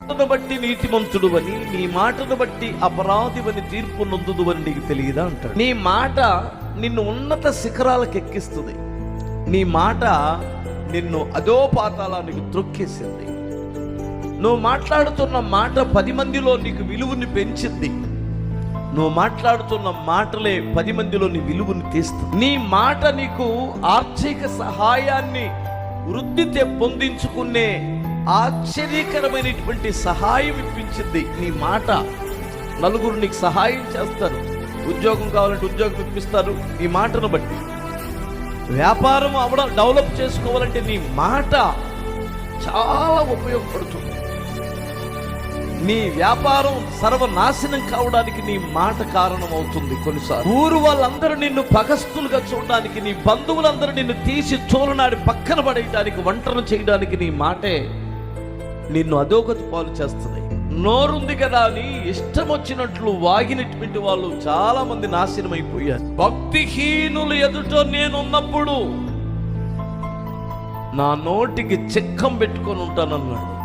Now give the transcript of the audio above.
మాటను బట్టి నీతిమంతుడు అని, నీ మాటను బట్టి అపరాధివని తీర్పు నొందుదు అని నీకు తెలియదా అంటాడు. నీ మాట నిన్ను ఉన్నత శిఖరాలకు ఎక్కిస్తుంది. నీ మాట నిన్ను అధోపాతాళానికి త్రొక్కేసింది. నువ్వు మాట్లాడుతున్న మాట 10 మందిలో నీకు విలువని పెంచింది. నువ్వు మాట్లాడుతున్న మాటలే 10 మందిలో నీ విలువని తీస్తుంది. నీ మాట నీకు ఆర్థిక సహాయాన్ని వృద్ధి పొందించుకునే ఆశ్చర్యకరమైనటువంటి సహాయం ఇప్పించింది నీ మాట. నలుగురు నీకు సహాయం చేస్తారు. ఉద్యోగం కావాలంటే ఉద్యోగం ఇప్పిస్తారు నీ మాటను బట్టి. వ్యాపారం డెవలప్ చేసుకోవాలంటే నీ మాట చాలా ఉపయోగపడుతుంది. నీ వ్యాపారం సర్వనాశనం కావడానికి నీ మాట కారణం అవుతుంది. కొన్నిసార్లు ఊరు వాళ్ళందరూ నిన్ను పగస్తులుగా చూడడానికి, నీ బంధువులందరూ నిన్ను తీసి చూలనాడి పక్కన పడేయడానికి, ఒంటరి చేయడానికి నీ మాటే నిన్ను అధోగతి పాలు చేస్తుంది. నోరుంది కదా అని ఇష్టం వచ్చినట్లు వాగినటువంటి వాళ్ళు చాలా మంది నాశనం అయిపోయారు. భక్తిహీనులు ఎదుట నేనున్నప్పుడు నా నోటికి చెక్కం పెట్టుకొని ఉంటానన్నాడు.